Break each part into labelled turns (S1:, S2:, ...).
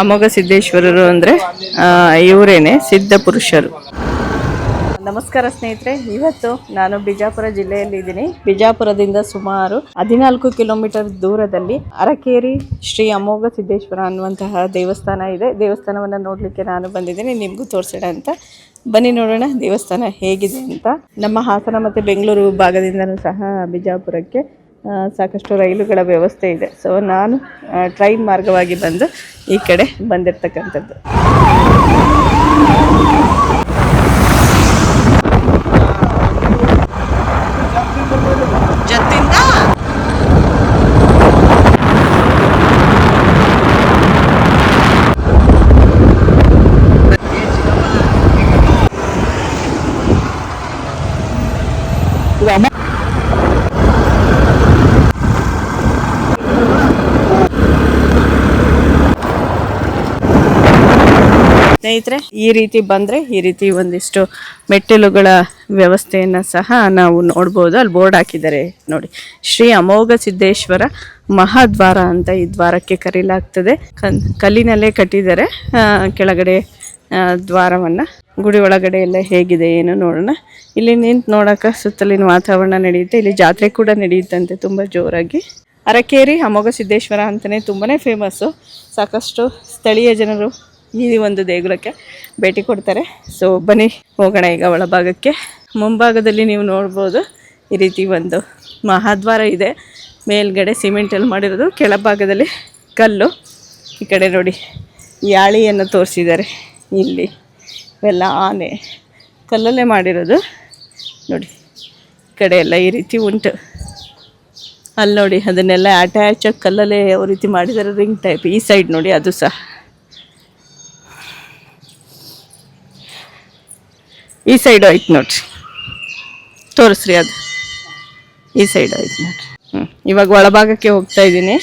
S1: ಅಮೋಘ ಸಿದ್ದೇಶ್ವರರು ಅಂದರೆ ಇವರೇನೆ ಸಿದ್ಧ ಪುರುಷರು. ನಮಸ್ಕಾರ ಸ್ನೇಹಿತರೆ, ಇವತ್ತು ನಾನು ಬಿಜಾಪುರ ಜಿಲ್ಲೆಯಲ್ಲಿ ಇದ್ದೀನಿ. ಬಿಜಾಪುರದಿಂದ ಸುಮಾರು 14 ಕಿಲೋಮೀಟರ್ ದೂರದಲ್ಲಿ ಅರಕೇರಿ ಶ್ರೀ ಅಮೋಘ ಸಿದ್ದೇಶ್ವರ ಅನ್ನುವಂತಹ ದೇವಸ್ಥಾನ ಇದೆ. ದೇವಸ್ಥಾನವನ್ನು ನೋಡಲಿಕ್ಕೆ ನಾನು ಬಂದಿದ್ದೀನಿ, ನಿಮಗೂ ತೋರಿಸೋಣ ಅಂತ. ಬನ್ನಿ ನೋಡೋಣ ದೇವಸ್ಥಾನ ಹೇಗಿದೆ ಅಂತ. ನಮ್ಮ ಹಾಸನ ಮತ್ತು ಬೆಂಗಳೂರು ಭಾಗದಿಂದನೂ ಸಹ ಬಿಜಾಪುರಕ್ಕೆ ಸಾಕಷ್ಟು ರೈಲುಗಳ ವ್ಯವಸ್ಥೆ ಇದೆ. ಸೊ ನಾನು ಟ್ರೈನ್ ಮಾರ್ಗವಾಗಿ ಬಂದು ಈ ಕಡೆ ಬಂದಿರತಕ್ಕಂಥದ್ದು. ಜತ್ತಿಂದ ಸ್ನೇಹಿತರೆ, ಈ ರೀತಿ ಬಂದರೆ ಈ ರೀತಿ ಒಂದಿಷ್ಟು ಮೆಟ್ಟಿಲುಗಳ ವ್ಯವಸ್ಥೆಯನ್ನು ಸಹ ನಾವು ನೋಡ್ಬೋದು. ಅಲ್ಲಿ ಬೋರ್ಡ್ ಹಾಕಿದ್ದಾರೆ ನೋಡಿ, ಶ್ರೀ ಅಮೋಘ ಸಿದ್ದೇಶ್ವರ ಮಹಾದ್ವಾರ ಅಂತ ಈ ದ್ವಾರಕ್ಕೆ ಕರೀಲಾಗ್ತದೆ. ಕಲ್ಲಿನಲ್ಲೇ ಕಟ್ಟಿದ್ದಾರೆ ಕೆಳಗಡೆ ದ್ವಾರವನ್ನು. ಗುಡಿ ಒಳಗಡೆ ಎಲ್ಲ ಹೇಗಿದೆ ಏನು ನೋಡೋಣ. ಇಲ್ಲಿ ನಿಂತು ನೋಡೋಕೆ ಸುತ್ತಲಿನ ವಾತಾವರಣ ನಡೆಯುತ್ತೆ. ಇಲ್ಲಿ ಜಾತ್ರೆ ಕೂಡ ನಡೆಯುತ್ತಂತೆ ತುಂಬ ಜೋರಾಗಿ. ಅರಕೇರಿ ಅಮೋಘ ಸಿದ್ದೇಶ್ವರ ಅಂತಲೇ ತುಂಬಾ ಫೇಮಸ್ಸು. ಸಾಕಷ್ಟು ಸ್ಥಳೀಯ ಜನರು ಈ ಒಂದು ದೇಗುಲಕ್ಕೆ ಭೇಟಿ ಕೊಡ್ತಾರೆ. ಸೊ ಬನ್ನಿ ಹೋಗೋಣ ಈಗ ಒಳಭಾಗಕ್ಕೆ. ಮುಂಭಾಗದಲ್ಲಿ ನೀವು ನೋಡ್ಬೋದು ಈ ರೀತಿ ಒಂದು ಮಹಾದ್ವಾರ ಇದೆ. ಮೇಲ್ಗಡೆ ಸಿಮೆಂಟಲ್ಲಿ ಮಾಡಿರೋದು, ಕೆಳಭಾಗದಲ್ಲಿ ಕಲ್ಲು. ಈ ಕಡೆ ನೋಡಿ ಯಾಳಿಯನ್ನು ತೋರಿಸಿದ್ದಾರೆ. ಇಲ್ಲಿ ಇವೆಲ್ಲ ಆನೆ ಕಲ್ಲಲ್ಲೇ ಮಾಡಿರೋದು ನೋಡಿ. ಈ ಕಡೆ ಎಲ್ಲ ಈ ರೀತಿ ಉಂಟು. ಅಲ್ಲಿ ನೋಡಿ ಅದನ್ನೆಲ್ಲ ಅಟ್ಯಾಚಾಗಿ ಕಲ್ಲಲ್ಲೇ ಯಾವ ರೀತಿ ಮಾಡಿದ್ದಾರೆ, ರಿಂಗ್ ಟೈಪ್. ಈ ಸೈಡ್ ನೋಡಿ ಅದು ಸಹ. ಈ ಸೈಡು ಆಯ್ತು ನೋಡ್ರಿ, ತೋರಿಸ್ರಿ ಅದು. ಈ ಸೈಡು ಆಯ್ತು ನೋಡ್ರಿ. ಇವಾಗ ಒಳಭಾಗಕ್ಕೆ ಹೋಗ್ತಾ ಇದ್ದೀನಿ.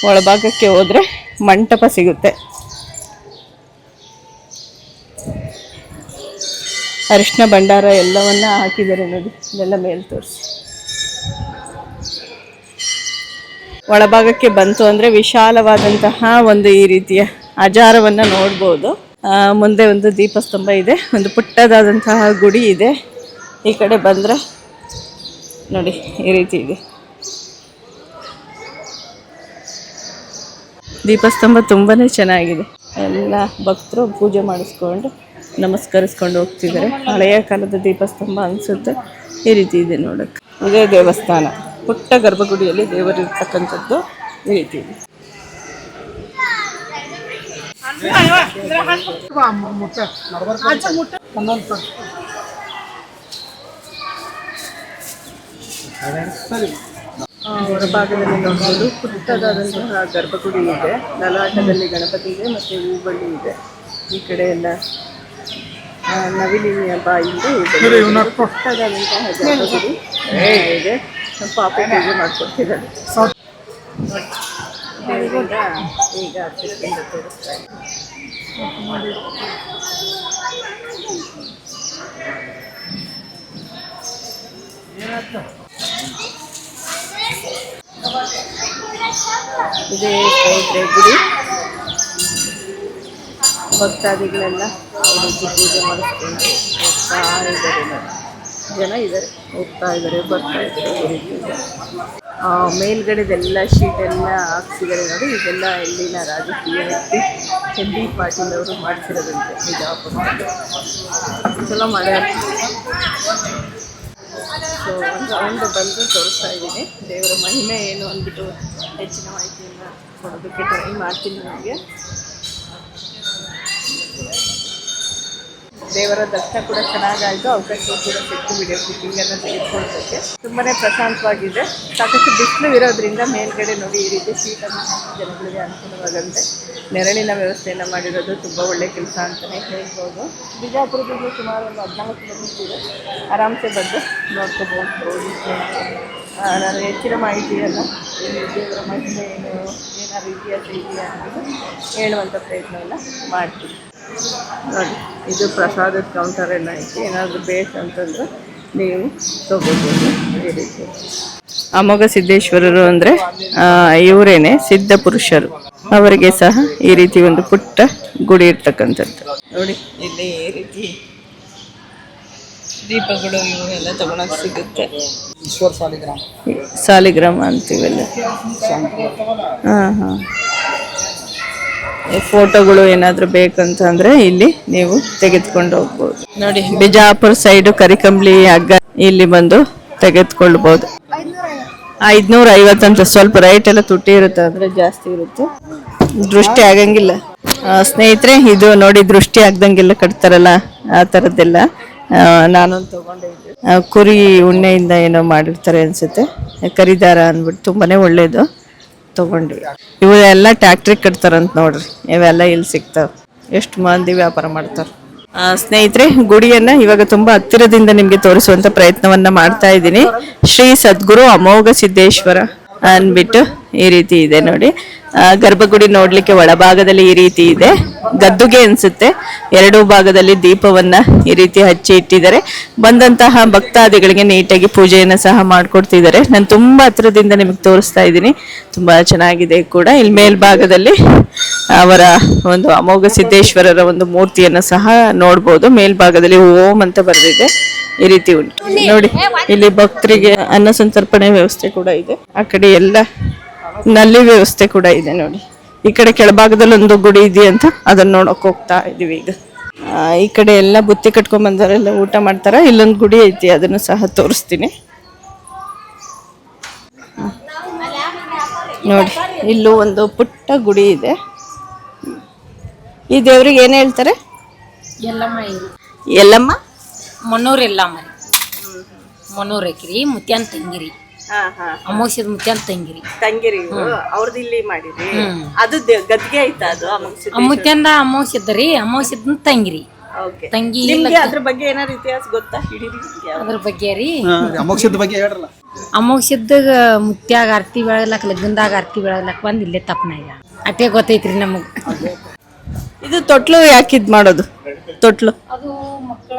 S1: ಒಳಭಾಗಕ್ಕೆ ಹೋದರೆ ಮಂಟಪ ಸಿಗುತ್ತೆ. ಅರಿಶಿನ ಭಂಡಾರ ಎಲ್ಲವನ್ನ ಹಾಕಿದ್ದಾರೆ ನೋಡಿ. ಇದೆಲ್ಲ ಮೇಲೆ ತೋರಿಸಿ. ಒಳಭಾಗಕ್ಕೆ ಬಂತು ಅಂದರೆ ವಿಶಾಲವಾದಂತಹ ಒಂದು ಈ ರೀತಿಯ ಅಜಾರವನ್ನು ನೋಡ್ಬೋದು. ಮುಂದೆ ಒಂದು ದೀಪಸ್ತಂಭ ಇದೆ, ಒಂದು ಪುಟ್ಟದಾದಂತಹ ಗುಡಿ ಇದೆ. ಈ ಕಡೆ ಬಂದರೆ ನೋಡಿ ಈ ರೀತಿ ಇದೆ ದೀಪಸ್ತಂಭ. ತುಂಬಾ ಚೆನ್ನಾಗಿದೆ. ಎಲ್ಲ ಭಕ್ತರು ಪೂಜೆ ಮಾಡಿಸ್ಕೊಂಡು ನಮಸ್ಕರಿಸ್ಕೊಂಡು ಹೋಗ್ತಿದ್ದಾರೆ. ಹಳೆಯ ಕಾಲದ ದೀಪಸ್ತಂಭ ಅನಿಸುತ್ತೆ. ಈ ರೀತಿ ಇದೆ ನೋಡೋಕ್ಕೆ. ಇದೇ ದೇವಸ್ಥಾನ. ಪುಟ್ಟ ಗರ್ಭಗುಡಿಯಲ್ಲಿ ದೇವರು ಇರ್ತಕ್ಕಂಥದ್ದು ಈ ರೀತಿ ಇದೆ. ಹೊರಭಾಗದಲ್ಲಿ ನೋಡ್ಬೋದು ಪುಟ್ಟದಾದಂತಹ ಗರ್ಭಗುಡಿ ಇದೆ. ಲಲಾಟದಲ್ಲಿ ಗಣಪತಿ ಇದೆ ಮತ್ತು ಹೂಬಳ್ಳಿ ಇದೆ. ಈ ಕಡೆ ಎಲ್ಲ ನವಿಲಿನ ಬಾಯಿಂದ ಪುಟ್ಟದಾದಂತಹ ಗರ್ಭಗುಡಿ ಇದೆ. ಪಾಪ ಪೂಜೆ ಮಾಡ್ಕೊಡ್ತಿದ್ದಾರೆ. ಈಗ ಹತ್ತಿರದಿಂದ ತೋರಿಸ್ತಾ ಇದೆ. ಇದೇ ಸ್ನೇಹಿತರೆ ಗುಡಿ. ಭಕ್ತಾದಿಗಳೆಲ್ಲ ಈ ರೀತಿ ಪೂಜೆ ಮಾಡಿಸ್ಕೊಂಡು ಹೋಗ್ತಾ ಇದ್ದಾರೆ. ಜನ ಇದ್ದಾರೆ, ಹೋಗ್ತಾ ಇದ್ದಾರೆ, ಬರ್ತಾ ಇದ್ದಾರೆ. ಈ ರೀತಿ ಇದೆ. ಮೇಲ್ಗಡೆದೆಲ್ಲ ಶೀಟೆಲ್ಲ ಹಾಕ್ಸಿದ್ದಾರೆ ನೋಡಿ. ಇದೆಲ್ಲ ಇಲ್ಲಿನ ರಾಜಕೀಯ ವ್ಯಕ್ತಿ ಎಲ್.ಡಿ. ಪಾಟೀಲ್ ಅವರು ಮಾಡಿಸಿರೋದಂತೆ. ಬಿಜಾಪುರ ಚಲೋ ಮಾಡ್ಯಾರ. ಸೊ ಒಂದು ರೌಂಡ್ ಬಂದು ತೋರಿಸ್ತಾ ಇದ್ದೀನಿ. ದೇವರ ಮಹಿಮೆ ಏನು ಅಂದ್ಬಿಟ್ಟು ಹೆಚ್ಚಿನ ಮಾಹಿತಿಯನ್ನು ಕೊಡೋದಕ್ಕೆ ಟ್ರೈ ಮಾಡ್ತೀನಿ. ನನಗೆ ದೇವರ ದರ್ಶನ ಕೂಡ ಚೆನ್ನಾಗಾಯಿತು. ಅವಕಾಶ ಕೂಡ ಸಿಕ್ತು ವಿಡಿಯೋ ಕ್ಲಿಪ್ಪಿಂಗನ್ನು ತೆಗೆದುಕೊಳ್ಳೋದಕ್ಕೆ. ತುಂಬಾ ಪ್ರಶಾಂತವಾಗಿದೆ. ಸಾಕಷ್ಟು ಬಿಸಿಲು ಇರೋದ್ರಿಂದ ಮೇಲ್ಗಡೆ ನೋಡಿ ಈ ರೀತಿ ಶೀಟನ್ನು ಜನಗಳಿಗೆ ಅನುಕೂಲವಾಗಂತೆ ನೆರಳಿನ ವ್ಯವಸ್ಥೆಯನ್ನು ಮಾಡಿರೋದು ತುಂಬ ಒಳ್ಳೆಯ ಕೆಲಸ ಅಂತಲೇ ಹೇಳ್ಬೋದು. ಬಿಜಾಪುರದಿಂದ ಸುಮಾರು ಒಂದು 14 ಕಿಲೋಮೀಟರ್ ಇದೆ. ಆರಾಮ್ಸೆ ಬಂದು ನೋಡ್ಕೋಬೋದು. ನಾನು ಹೆಚ್ಚಿನ ಮಾಹಿತಿಯನ್ನು ದೇವರ ಮಹಿಮೆ ಏನು, ಏನಾದ್ರು ಇತಿಹಾಸ ಇದೆಯಾ ಅನ್ನೋದು ಹೇಳುವಂಥ ಪ್ರಯತ್ನವನ್ನು ಮಾಡ್ತೀನಿ. ನೋಡಿ ಇದು ಪ್ರಸಾದದ ಕೌಂಟರ್ ಎಲ್ಲ ಐತಿ. ಏನಾದರೂ ಬೇಕಂತಂದ್ರೆ ನೀವು ತಗೋಬೋದು. ಈ ರೀತಿ ಅಮೋಘ ಸಿದ್ದೇಶ್ವರರು ಅಂದರೆ ಇವರೇನೆ ಸಿದ್ಧ ಪುರುಷರು. ಅವರಿಗೆ ಸಹ ಈ ರೀತಿ ಒಂದು ಪುಟ್ಟ ಗುಡಿ ಇರ್ತಕ್ಕಂಥದ್ದು ನೋಡಿ. ಇಲ್ಲಿ ಈ ರೀತಿ ದೀಪಗಳು ಇವೆಲ್ಲ ತಗೊಳಕ್ ಸಿಗುತ್ತೆ.
S2: ಈಶ್ವರ್ ಸಾಲಿಗ್ರಾಮ
S1: ಸಾಲಿಗ್ರಾಮ ಅಂತೀವೆಲ್ಲ. ಹಾಂ. ಫೋಟೋಗಳು ಏನಾದರೂ ಬೇಕಂತ ಅಂದ್ರೆ ಇಲ್ಲಿ ನೀವು ತೆಗೆದುಕೊಂಡು ಹೋಗ್ಬೋದು. ನೋಡಿ, ಬಿಜಾಪುರ ಸೈಡು ಕರಿಕಂಬ್ಳಿ ಹಗ್ಗ ಇಲ್ಲಿ ಬಂದು ತೆಗೆದುಕೊಳ್ಬಹುದು. 550 ಅಂತ. ಸ್ವಲ್ಪ ರೈಟ್ ಎಲ್ಲ ತುಟ್ಟಿ ಇರುತ್ತೆ, ಅಂದ್ರೆ ಜಾಸ್ತಿ ಇರುತ್ತೆ, ದೃಷ್ಟಿ ಆಗಂಗಿಲ್ಲ. ಸ್ನೇಹಿತರೆ, ಇದು ನೋಡಿ, ದೃಷ್ಟಿ ಆಗ್ದಂಗೆಲ್ಲ ಕಟ್ತಾರಲ್ಲ ಆ ಥರದ್ದೆಲ್ಲ ನಾನೊಂದು ತಗೊಂಡಿದ್ದೆ. ಕುರಿ ಉಣ್ಣೆಯಿಂದ ಏನೋ ಮಾಡಿರ್ತಾರೆ ಅನ್ಸುತ್ತೆ, ಕರಿದಾರ ಅಂದ್ಬಿಟ್ಟು ತುಂಬಾನೇ ಒಳ್ಳೇದು, ತಗೊಂಡ್ವಿ. ಇವೆಲ್ಲ ಟ್ಯಾಕ್ಟ್ರಿಗೆ ಕಟ್ತಾರಂತ ನೋಡ್ರಿ. ಇವೆಲ್ಲ ಇಲ್ಲಿ ಸಿಗ್ತಾವ. ಎಷ್ಟು ಮಂದಿ ವ್ಯಾಪಾರ ಮಾಡ್ತಾರೆ. ಸ್ನೇಹಿತರೆ, ಗುಡಿಯನ್ನ ಇವಾಗ ತುಂಬಾ ಹತ್ತಿರದಿಂದ ನಿಮ್ಗೆ ತೋರಿಸುವಂತ ಪ್ರಯತ್ನವನ್ನ ಮಾಡ್ತಾ ಇದ್ದೀನಿ. ಶ್ರೀ ಸದ್ಗುರು ಅಮೋಘ ಸಿದ್ದೇಶ್ವರ ಅಂದ್ಬಿಟ್ಟು ಈ ರೀತಿ ಇದೆ ನೋಡಿ. ಗರ್ಭಗುಡಿ ನೋಡ್ಲಿಕ್ಕೆ ಒಳಭಾಗದಲ್ಲಿ ಈ ರೀತಿ ಇದೆ, ಗದ್ದುಗೆ ಅನ್ಸುತ್ತೆ. ಎರಡೂ ಭಾಗದಲ್ಲಿ ದೀಪವನ್ನ ಈ ರೀತಿ ಹಚ್ಚಿ ಇಟ್ಟಿದ್ದಾರೆ. ಬಂದಂತಹ ಭಕ್ತಾದಿಗಳಿಗೆ ನೀಟಾಗಿ ಪೂಜೆಯನ್ನ ಸಹ ಮಾಡ್ಕೊಡ್ತಿದ್ದಾರೆ. ನಾನು ತುಂಬಾ ಹತ್ರದಿಂದ ನಿಮಗೆ ತೋರಿಸ್ತಾ ಇದ್ದೀನಿ, ತುಂಬಾ ಚೆನ್ನಾಗಿದೆ ಕೂಡ. ಇಲ್ಲಿ ಮೇಲ್ಭಾಗದಲ್ಲಿ ಅವರ ಒಂದು ಅಮೋಘ ಸಿದ್ದೇಶ್ವರರ ಒಂದು ಮೂರ್ತಿಯನ್ನು ಸಹ ನೋಡ್ಬೋದು. ಮೇಲ್ಭಾಗದಲ್ಲಿ ಓಂ ಅಂತ ಬರೆದಿದೆ, ಈ ರೀತಿ ಉಂಟು ನೋಡಿ. ಇಲ್ಲಿ ಭಕ್ತರಿಗೆ ಅನ್ನ ಸಂತರ್ಪಣೆ ವ್ಯವಸ್ಥೆ ಕೂಡ ಇದೆ. ಆ ಕಡೆ ಎಲ್ಲ ನಲ್ಲಿ ವ್ಯವಸ್ಥೆ ಕೂಡ ಇದೆ ನೋಡಿ. ಈ ಕಡೆ ಕೆಳಭಾಗದಲ್ಲಿ ಒಂದು ಗುಡಿ ಇದೆಯಂತ, ಅದನ್ನ ನೋಡಕ್ ಹೋಗ್ತಾ ಇದೀವಿ ಈಗ. ಈ ಕಡೆ ಎಲ್ಲ ಬುತ್ತಿ ಕಟ್ಕೊಂಡ್ ಬಂದವರೆಲ್ಲ ಊಟ ಮಾಡ್ತಾರ. ಇಲ್ಲೊಂದು ಗುಡಿ ಐತಿ, ಅದನ್ನು ಸಹ ತೋರಿಸ್ತೀನಿ ನೋಡಿ. ಇಲ್ಲೂ ಒಂದು ಪುಟ್ಟ ಗುಡಿ ಇದೆ. ಈ ದೇವ್ರಿಗೆ ಏನ್ ಹೇಳ್ತಾರೆ? ಎಲ್ಲಮ್ಮ
S3: ಮನೂರ್ ಎಲ್ಲಮ್ಮ ರೀ. ಮನೂರ್ ಐಕ್ರಿ, ಮುತ್ಯಾನ್ ತಂಗಿರಿ, ಅಮೋಷದ ಮುತ್ಯಾನ್ ತಂಗಿರಿ
S1: ಅವ್ರದ್ದು ಇಲ್ಲಿ ಮಾಡಿರಿ. ಅದು ಗದ್ಗೆ ಐತಾ? ಅದು
S3: ಮುತ್ಯಂದ ಅಮೋಷದ್ರಿ, ಅಮೋಷದ ತಂಗಿರಿ. ತಂಗಿ
S1: ಅದ್ರ ಬಗ್ಗೆ ಏನಾರ ಇತಿಹಾಸ ಗೊತ್ತಾ?
S3: ಅದ್ರ ಬಗ್ಗೆ ರೀ,
S2: ಅಮೋಕ್ಷದ ಬಗ್ಗೆ ಹೇಳ್ರಲ್ಲ.
S3: ಅಮೋಷದಾಗ ಮುತ್ಯಾಗ ಆರ್ತಿ ಬೆಳಗ್ಲಕ್, ಲಗ್ನದಾಗ ಆರ್ತಿ ಬೆಳಗ್ಲಕ್ ಬಂದ್ ಇಲ್ಲೇ ತಪ್ಪನಾಗ ಅಟ್ಟೆ ಗೊತ್ತೈತ್ರಿ ನಮಗ್.
S1: ಇದು ತೊಟ್ಲು ಯಾಕೆ ಇದ್ ಮಾಡೋದು? ತೊಟ್ಲು
S3: ಅದು ಮಕ್ಕಳ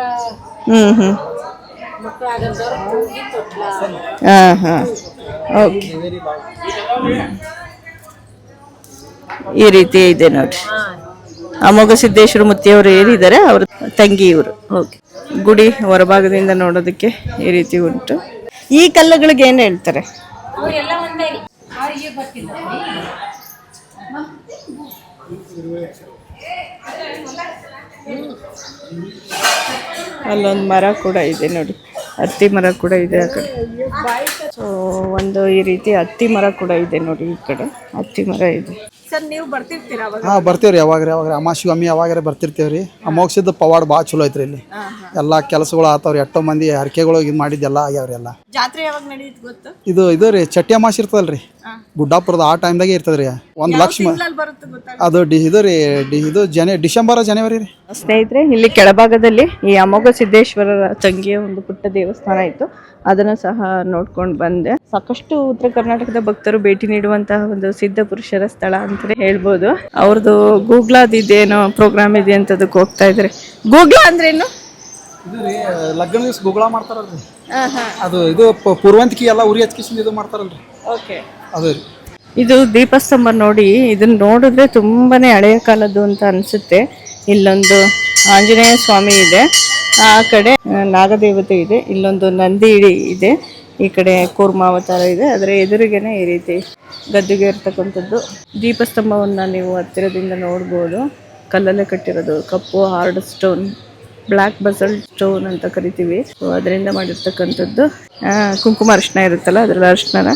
S1: ಈ ರೀತಿ ಇದೆ ನೋಡಿ. ಅಮೋಘ ಸಿದ್ದೇಶ್ವರ ಮುತ್ತಿಯವರು ಏನಿದ್ದಾರೆ, ಅವ್ರ ತಂಗಿ ಇವರು. ಓಕೆ. ಗುಡಿ ಹೊರಭಾಗದಿಂದ ನೋಡೋದಕ್ಕೆ ಈ ರೀತಿ ಉಂಟು. ಈ ಕಲ್ಲುಗಳಿಗೆ ಏನ್ ಹೇಳ್ತಾರೆ? ಅಲ್ಲೊಂದು ಮರ ಕೂಡ ಇದೆ ನೋಡಿ, ಹತ್ತಿ ಮರ ಕೂಡ ಇದೆ ಆ ಕಡೆ. ಸೊ ಒಂದು ಈ ರೀತಿ ಹತ್ತಿ ಮರ ಕೂಡ ಇದೆ ನೋಡಿ, ಈ ಕಡೆ ಹತ್ತಿ ಮರ ಇದೆ. ಸರ್, ನೀವು ಬರ್ತಿರ್ತೀರಾ?
S2: ಹಾಂ, ಬರ್ತೀವ್ರಿ. ಯಾವಾಗ್ರಿ ಅಮಾಸಿ ಒಮ್ಮೆ ಯಾವಾಗಾರ ಬರ್ತಿರ್ತೇವ್ರಿ. ಅಮೋಕ್ಷದ ಪವಾಡ ಭಾಳ ಚಲೋ ಐತ್ರಿ. ಇಲ್ಲಿ ಎಲ್ಲಾ ಕೆಲಸಗಳು ಆತಾವ್ರಿ. ಎಷ್ಟೋ ಮಂದಿ ಹರಕೆಗಳು ಇದು ಮಾಡಿದ್ದೆಲ್ಲ ಆಗ್ಯಾವ್ರಿ. ಎಲ್ಲ
S1: ಜಾತ್ರೆ ಯಾವಾಗ ನಡೆಯುತ್ತೆ ಗೊತ್ತು?
S2: ಇದು ರೀ ಚಟ್ಟಿ ಅಮಾಸಿ ಇರ್ತದಲ್ರಿ ಗುಡ್ಡಾಪುರದ, ಆ ಟೈಮ್ದಾಗೆ ಇರ್ತದ್ರಿ. 1 ಲಕ್ಷ ಅದು ಇದು ಡಿಸೆಂಬರ್ ಜನವರಿ ರೀ.
S1: ಸ್ನೇಹಿತರೆ, ಇಲ್ಲಿ ಕೆಳಭಾಗದಲ್ಲಿ ಈ ಅಮೋಘ ಸಿದ್ದೇಶ್ವರರ ತಂಗಿಯ ಒಂದು ಪುಟ್ಟ ದೇವಸ್ಥಾನ ಇತ್ತು, ಅದನ್ನು ಸಹ ನೋಡ್ಕೊಂಡು ಬಂದೆ. ಸಾಕಷ್ಟು ಉತ್ತರ ಕರ್ನಾಟಕದ ಭಕ್ತರು ಭೇಟಿ ನೀಡುವಂತಹ ಒಂದು ಸಿದ್ಧ ಪುರುಷರ ಸ್ಥಳ ಅಂತಾನೆ ಹೇಳ್ಬೋದು. ಅವ್ರದ್ದು ಗೂಗ್ಲಾದ್ ಇದೇನೋ ಪ್ರೋಗ್ರಾಮ್ ಇದೆ ಅಂತ ಅದಕ್ಕೆ ಹೋಗ್ತಾ ಇದ್ದಾರೆ. ಗೂಗ್ಲಾ ಅಂದ್ರೇನು?
S2: ಲಗ್ನ ದಿವಸ ಗುಗ್ಗಳ ಮಾಡ್ತಾರಲ್ರಿ, ಇದು ಪೂರ್ವಂತಿಕೆ ಎಲ್ಲ ಉರಿ ಹಚ್ಕಿಸಿಂದ ಇದು ಮಾಡ್ತಾರಲ್ರಿ.
S1: ಓಕೆ.
S2: ಅದು ರೀ.
S1: ಇದು ದೀಪಸ್ತಂಭ ನೋಡಿ. ಇದನ್ನ ನೋಡಿದ್ರೆ ತುಂಬಾನೇ ಹಳೆಯ ಕಾಲದ್ದು ಅಂತ ಅನ್ಸುತ್ತೆ. ಇಲ್ಲೊಂದು ಆಂಜನೇಯ ಸ್ವಾಮಿ ಇದೆ, ಆ ಕಡೆ ನಾಗದೇವತೆ ಇದೆ, ಇಲ್ಲೊಂದು ನಂದಿ ಇದೆ, ಈ ಕಡೆ ಕೂರ್ಮಾವತಾರ ಇದೆ. ಅದರ ಎದುರಿಗೇನೆ ಈ ರೀತಿ ಗದ್ದುಗೆ ಇರ್ತಕ್ಕಂಥದ್ದು. ದೀಪಸ್ತಂಭವನ್ನ ನೀವು ಹತ್ತಿರದಿಂದ ನೋಡ್ಬೋದು. ಕಲ್ಲಲ್ಲೇ ಕಟ್ಟಿರೋದು, ಕಪ್ಪು ಹಾರ್ಡ್ ಸ್ಟೋನ್, ಬ್ಲ್ಯಾಕ್ ಬಸಲ್ಟ್ ಸ್ಟೋನ್ ಅಂತ ಕರಿತೀವಿ. ಅದರಿಂದ ಮಾಡಿರ್ತಕ್ಕಂಥದ್ದು. ಕುಂಕುಮ ಅರಿಶಿನ ಇರುತ್ತಲ್ಲ, ಅದ್ರಲ್ಲಿ ಅರಿಶಿನ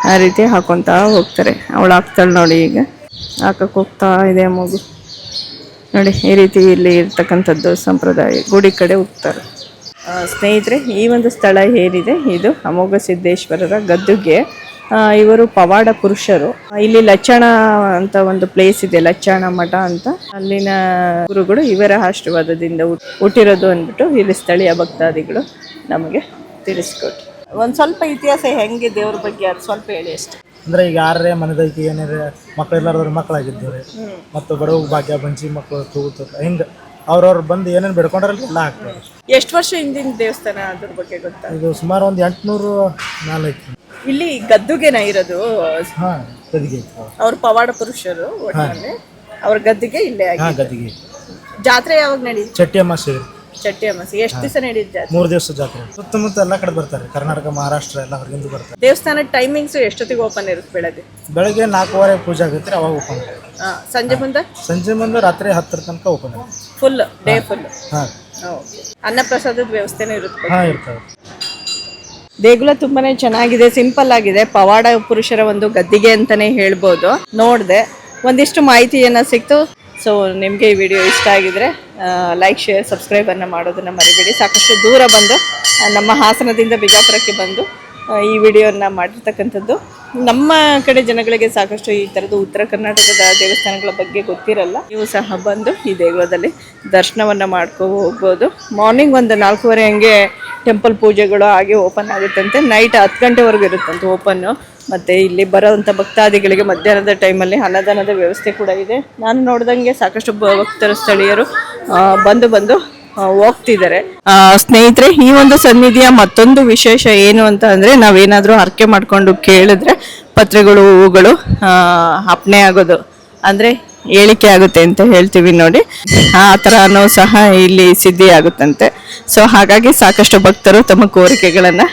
S1: ಆ ರೀತಿ ಹಾಕೊತಾ ಹೋಗ್ತಾರೆ. ಅವಳು ಹಾಕ್ತಾಳೆ ನೋಡಿ, ಈಗ ಹಾಕಕ್ಕೆ ಹೋಗ್ತಾ ಇದೆ ಮಗು ನೋಡಿ. ಈ ರೀತಿ ಇಲ್ಲಿ ಇರ್ತಕ್ಕಂಥದ್ದು ಸಂಪ್ರದಾಯ. ಗುಡಿ ಕಡೆ ಹೋಗ್ತಾರೆ. ಸ್ನೇಹಿತರೆ, ಈ ಒಂದು ಸ್ಥಳ ಏನಿದೆ, ಇದು ಅಮೋಘ ಸಿದ್ದೇಶ್ವರರ ಗದ್ದುಗೆ. ಇವರು ಪವಾಡ ಪುರುಷರು. ಇಲ್ಲಿ ಲಚ್ಚಣ ಅಂತ ಒಂದು ಪ್ಲೇಸ್ ಇದೆ, ಲಚ್ಚಣ ಮಠ ಅಂತ. ಅಲ್ಲಿನ ಗುರುಗಳು ಇವರ ಆಶೀರ್ವಾದದಿಂದ ಹುಟ್ಟಿರೋದು ಅಂದ್ಬಿಟ್ಟು ಇಲ್ಲಿ ಸ್ಥಳೀಯ ಭಕ್ತಾದಿಗಳು ನಮಗೆ ತಿಳಿಸ್ಕೊಟ್ರು. ಒಂದ್ ಸ್ವಲ್ಪ ಇತಿಹಾಸ ಹೆಂಗೆ ದೇವ್ರ ಬಗ್ಗೆ ಅದು ಸ್ವಲ್ಪ ಹೇಳಿ ಅಷ್ಟೇ.
S4: ಅಂದ್ರೆ ಈಗ ಯಾರೇ ಮನೆದೈತಿ ಏನಾರ ಮಕ್ಕಳಿಲ್ಲಾರ್ದವ್ರ ಮಕ್ಕಳಾಗಿದ್ದೇವ್ರಿ, ಮತ್ತು ಬಡವ ಭಾಗ್ಯ ಬಂಚಿ ಮಕ್ಕಳು ತಗೋತ ಹಿಂಗೆ ಅವ್ರವ್ರು ಬಂದು ಏನೇನು ಬೆಡ್ಕೊಂಡ್ರಲ್ಲಿ ಎಲ್ಲ ಹಾಕ್ತಾರೆ.
S1: ಎಷ್ಟು ವರ್ಷ ಹಿಂದಿನ ದೇವಸ್ಥಾನ, ಅದ್ರ ಬಗ್ಗೆ ಗೊತ್ತಾ?
S4: ಇದು ಸುಮಾರು ಒಂದು 800 ನಾಲ್ ಐತಿ.
S1: ಇಲ್ಲಿ ಗದ್ದುಗೆನ ಇರೋದು?
S4: ಹಾಂ. ಗದಿಗೆ ಐತಿ
S1: ಅವ್ರ ಪವಾಡ ಪುರುಷರು ಒಟ್ಟಿನಲ್ಲಿ ಅವ್ರ ಗದ್ದಿಗೆ ಇಲ್ಲೇ ಆಗಿ
S4: ಹಾಂ ಗದಿಗೆ
S1: ಜಾತ್ರೆ ಯಾವಾಗ ನಡೀತು?
S4: ಚಟ್ಟಿ ಅಮಾಸೆ
S1: ಚಟ್ಟಿ ಅಮಾಸೆ ಎಷ್ಟು ದಿವಸ ನಡೀತು ಜಾತ್ರೆ?
S4: 3 ದಿವಸ ಜಾತ್ರೆ. ಸುತ್ತಮುತ್ತ ಎಲ್ಲ ಕಡೆ ಬರ್ತಾರೆ, ಕರ್ನಾಟಕ ಮಹಾರಾಷ್ಟ್ರ ಎಲ್ಲ ಹೊರಗಿಂದ ಬರ್ತಾರೆ.
S1: ದೇವಸ್ಥಾನದ ಟೈಮಿಂಗ್ಸ್ ಎಷ್ಟೊತ್ತಿಗೆ ಓಪನ್ ಇರುತ್ತೆ? ಬೆಳಗ್ಗೆ
S4: ಬೆಳಗ್ಗೆ 4:15 ಪೂಜೆ ಆಗುತ್ತೆ, ಅವಾಗ ಓಪನ್.
S1: ಸಂಜೆ ಮುಂದೆ
S4: ಸಂಜೆ ಮುಂದೆ ರಾತ್ರಿ 10 ತನಕ ಓಪನ್ ಆಗುತ್ತೆ.
S1: Full day full.
S4: ಹಾಂ
S1: ಅನ್ನ ಪ್ರಸಾದದ ವ್ಯವಸ್ಥೆನೂ ಇರುತ್ತೆ.
S4: ಹಾಂ ಇರ್ತವೆ.
S1: ದೇಗುಲ ತುಂಬಾನೇ ಚೆನ್ನಾಗಿದೆ, ಸಿಂಪಲ್ ಆಗಿದೆ. ಪವಾಡ ಪುರುಷರ ಒಂದು ಗದ್ದಿಗೆ ಅಂತಾನೆ ಹೇಳ್ಬೋದು. ನೋಡಿದೆ, ಒಂದಿಷ್ಟು ಮಾಹಿತಿಯನ್ನು ಸಿಕ್ತು. ಸೊ ನಿಮಗೆ ಈ ವಿಡಿಯೋ ಇಷ್ಟ ಆಗಿದ್ರೆ ಲೈಕ್, ಶೇರ್, ಸಬ್ಸ್ಕ್ರೈಬನ್ನು ಮಾಡೋದನ್ನು ಮರಿಬೇಡಿ. ಸಾಕಷ್ಟು ದೂರ ಬಂದು ನಮ್ಮ ಹಾಸನದಿಂದ ಬಿಜಾಪುರಕ್ಕೆ ಬಂದು ಈ ವಿಡಿಯೋನ ಮಾಡಿರ್ತಕ್ಕಂಥದ್ದು. ನಮ್ಮ ಕಡೆ ಜನಗಳಿಗೆ ಸಾಕಷ್ಟು ಈ ಥರದ್ದು ಉತ್ತರ ಕರ್ನಾಟಕದ ದೇವಸ್ಥಾನಗಳ ಬಗ್ಗೆ ಗೊತ್ತಿರಲ್ಲ. ನೀವು ಸಹ ಬಂದು ಈ ದೇಗುಲದಲ್ಲಿ ದರ್ಶನವನ್ನು ಹೋಗ್ಬೋದು. ಮಾರ್ನಿಂಗ್ ಒಂದು 4:15 ಹಂಗೆ ಟೆಂಪಲ್ ಪೂಜೆಗಳು ಹಾಗೆ ಓಪನ್ ಆಗುತ್ತಂತೆ. ನೈಟ್ 10 ಗಂಟೆವರೆಗೂ ಇರುತ್ತಂತೆ ಓಪನ್ನು. ಮತ್ತು ಇಲ್ಲಿ ಬರೋವಂಥ ಭಕ್ತಾದಿಗಳಿಗೆ ಮಧ್ಯಾಹ್ನದ ಟೈಮಲ್ಲಿ ಅನ್ನದಾನದ ವ್ಯವಸ್ಥೆ ಕೂಡ ಇದೆ. ನಾನು ನೋಡ್ದಂಗೆ ಸಾಕಷ್ಟು ಭಕ್ತರ ಸ್ಥಳೀಯರು ಬಂದು ಹೋಗ್ತಿದ್ದಾರೆ. ಸ್ನೇಹಿತರೆ, ಈ ಒಂದು ಸನ್ನಿಧಿಯ ಮತ್ತೊಂದು ವಿಶೇಷ ಏನು ಅಂತ ಅಂದರೆ, ನಾವೇನಾದರೂ ಹರಕೆ ಮಾಡಿಕೊಂಡು ಕೇಳಿದ್ರೆ ಪತ್ರೆಗಳು, ಹೂಗಳು ಅಪ್ಪಣೆ ಆಗೋದು ಅಂದರೆ ಏಳಿಕೆ ಆಗುತ್ತೆ ಅಂತ ಹೇಳ್ತೀವಿ ನೋಡಿ. ಆ ಥರನೂ ಸಹ ಇಲ್ಲಿ ಸಿದ್ಧಿ ಆಗುತ್ತಂತೆ. ಸೊ ಹಾಗಾಗಿ ಸಾಕಷ್ಟು ಭಕ್ತರು ತಮ್ಮ ಕೋರಿಕೆಗಳನ್ನು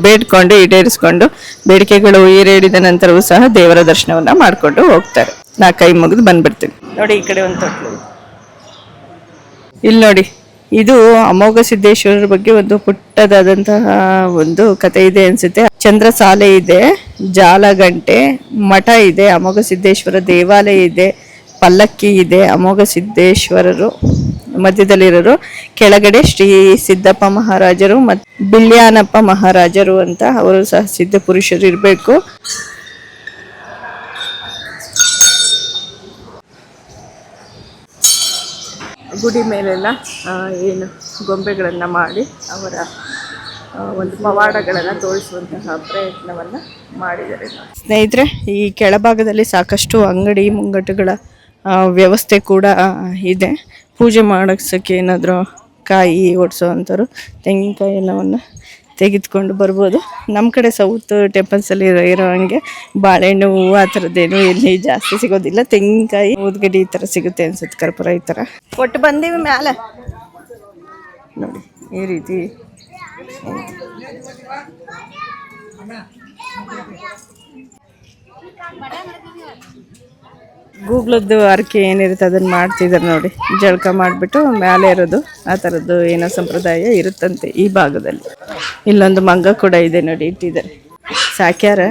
S1: ಬೇಡ್ಕೊಂಡು ಈಡೇರಿಸ್ಕೊಂಡು, ಬೇಡಿಕೆಗಳು ಈಡೇರಿದ ನಂತರವೂ ಸಹ ದೇವರ ದರ್ಶನವನ್ನು ಮಾಡಿಕೊಂಡು ಹೋಗ್ತಾರೆ. ನಾ ಕೈ ಮುಗಿದು ಬಂದ್ಬಿಡ್ತೀನಿ ನೋಡಿ. ಈ ಕಡೆ ಒಂದು ತೊಟ್ಲು, ಇಲ್ಲಿ ನೋಡಿ, ಇದು ಅಮೋಘ ಸಿದ್ದೇಶ್ವರರ ಬಗ್ಗೆ ಒಂದು ಪುಟ್ಟದಾದಂತಹ ಒಂದು ಕಥೆ ಇದೆ ಅನ್ಸುತ್ತೆ. ಚಂದ್ರ ಸಾಲೆ ಇದೆ, ಜಾಲಗಂಟೆ ಮಠ ಇದೆ, ಅಮೋಘ ಸಿದ್ದೇಶ್ವರ ದೇವಾಲಯ ಇದೆ, ಪಲ್ಲಕ್ಕಿ ಇದೆ, ಅಮೋಘ ಸಿದ್ದೇಶ್ವರರು ಮಧ್ಯದಲ್ಲಿರೋರು, ಕೆಳಗಡೆ ಶ್ರೀ ಸಿದ್ದಪ್ಪ ಮಹಾರಾಜರು ಮತ್ತು ಬಿಲ್ಯಾನಪ್ಪ ಮಹಾರಾಜರು ಅಂತ ಅವರು ಸಹ ಸಿದ್ಧ ಪುರುಷರು ಇರಬೇಕು. ಗುಡಿ ಮೇಲೆಲ್ಲ ಏನು ಗೊಂಬೆಗಳನ್ನು ಮಾಡಿ ಅವರ ಒಂದು ಪವಾಡಗಳನ್ನು ತೋರಿಸುವಂತಹ ಪ್ರಯತ್ನವನ್ನು ಮಾಡಿದ್ದಾರೆ. ಸ್ನೇಹಿತರೆ, ಈ ಕೆಳಭಾಗದಲ್ಲಿ ಸಾಕಷ್ಟು ಅಂಗಡಿ ಮುಂಗಟ್ಟುಗಳ ವ್ಯವಸ್ಥೆ ಕೂಡ ಇದೆ. ಪೂಜೆ ಮಾಡೋಕ್ಕೆ ಏನಾದರೂ ಕಾಯಿ ಒಡಿಸೋ ಅಂಥವ್ರು ತೆಂಗಿನಕಾಯಿ ಎಲ್ಲವನ್ನು ತೆಗೆದುಕೊಂಡು ಬರ್ಬೋದು. ನಮ್ಮ ಕಡೆ ಸೌತ್ ಟೆಂಪಲ್ಸಲ್ಲಿ ಇರೋ ಹಂಗೆ ಬಾಳೆಹಣ್ಣು, ಹೂವು ಆ ಥರದ್ದೇನು ಇಲ್ಲಿ ಜಾಸ್ತಿ ಸಿಗೋದಿಲ್ಲ. ತೆಂಗಿನಕಾಯಿ, ಊದ್ಗಡ್ಡಿ ಈ ಥರ ಸಿಗುತ್ತೆ ಅನ್ಸುತ್ತೆ, ಕರ್ಪೂರ ಈ ಥರ. ಒಟ್ಟು ಬಂದೀವಿ ಮ್ಯಾಲೆ ನೋಡಿ, ಈ ರೀತಿ ಗೂಗ್ಲದ್ದು ಅರ್ಕೆ ಏನಿರುತ್ತೆ ಅದನ್ನು ಮಾಡ್ತಿದ್ದಾರೆ ನೋಡಿ. ಜಳಕ ಮಾಡಿಬಿಟ್ಟು ಮೇಲೆ ಇರೋದು ಆ ಥರದ್ದು ಏನೋ ಸಂಪ್ರದಾಯ ಇರುತ್ತಂತೆ ಈ ಭಾಗದಲ್ಲಿ. ಇಲ್ಲೊಂದು ಮಂಗ ಕೂಡ ಇದೆ ನೋಡಿ, ಇಟ್ಟಿದ್ದಾರೆ, ಸಾಕ್ಯಾರ.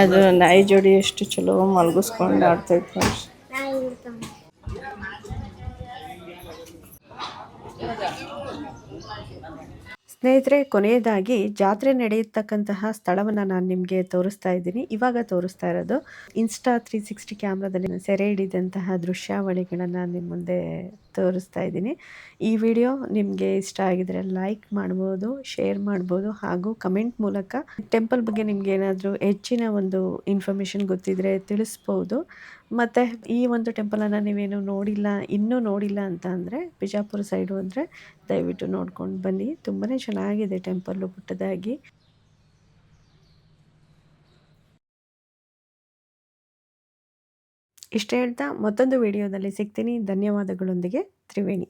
S1: ಅದು ನಾಯಿ ಜೋಡಿ ಎಷ್ಟು ಚಲೋ ಮಲಗಿಸ್ಕೊಂಡು ಆಡ್ತಾ ಇತ್ತು. ಸ್ನೇಹಿತರೆ, ಕೊನೆಯದಾಗಿ ಜಾತ್ರೆ ನಡೆಯತಕ್ಕಂತಹ ಸ್ಥಳವನ್ನು ನಾನು ನಿಮಗೆ ತೋರಿಸ್ತಾ ಇದ್ದೀನಿ. ಇವಾಗ ತೋರಿಸ್ತಾ ಇರೋದು ಇನ್ಸ್ಟಾ 360 ಕ್ಯಾಮ್ರಾದಲ್ಲಿ ಸೆರೆ ಹಿಡಿದಂತಹ ದೃಶ್ಯಾವಳಿಗಳನ್ನು ನಿಮ್ಮ ಮುಂದೆ ತೋರಿಸ್ತಾ ಇದ್ದೀನಿ. ಈ ವಿಡಿಯೋ ನಿಮಗೆ ಇಷ್ಟ ಆಗಿದರೆ ಲೈಕ್ ಮಾಡ್ಬೋದು, ಶೇರ್ ಮಾಡ್ಬೋದು, ಹಾಗೂ ಕಮೆಂಟ್ ಮೂಲಕ ಟೆಂಪಲ್ ಬಗ್ಗೆ ನಿಮ್ಗೆ ಏನಾದರೂ ಹೆಚ್ಚಿನ ಒಂದು ಇನ್ಫಾರ್ಮೇಷನ್ ಗೊತ್ತಿದ್ರೆ ತಿಳಿಸ್ಬೋದು. ಮತ್ತು ಈ ಒಂದು ಟೆಂಪಲನ್ನು ನೀವೇನು ಇನ್ನೂ ನೋಡಿಲ್ಲ ಅಂತ ಅಂದರೆ ಬಿಜಾಪುರ ಸೈಡು ಅಂದರೆ ದಯವಿಟ್ಟು ನೋಡ್ಕೊಂಡು ಬನ್ನಿ. ತುಂಬಾ ಚೆನ್ನಾಗಿದೆ ಟೆಂಪಲ್ಲು, ಪುಟ್ಟದಾಗಿ. ಇಷ್ಟ ಹೇಳ್ತಾ ಮತ್ತೊಂದು ವಿಡಿಯೋದಲ್ಲಿ ಸಿಗ್ತೀನಿ. ಧನ್ಯವಾದಗಳೊಂದಿಗೆ ತ್ರಿವೇಣಿ.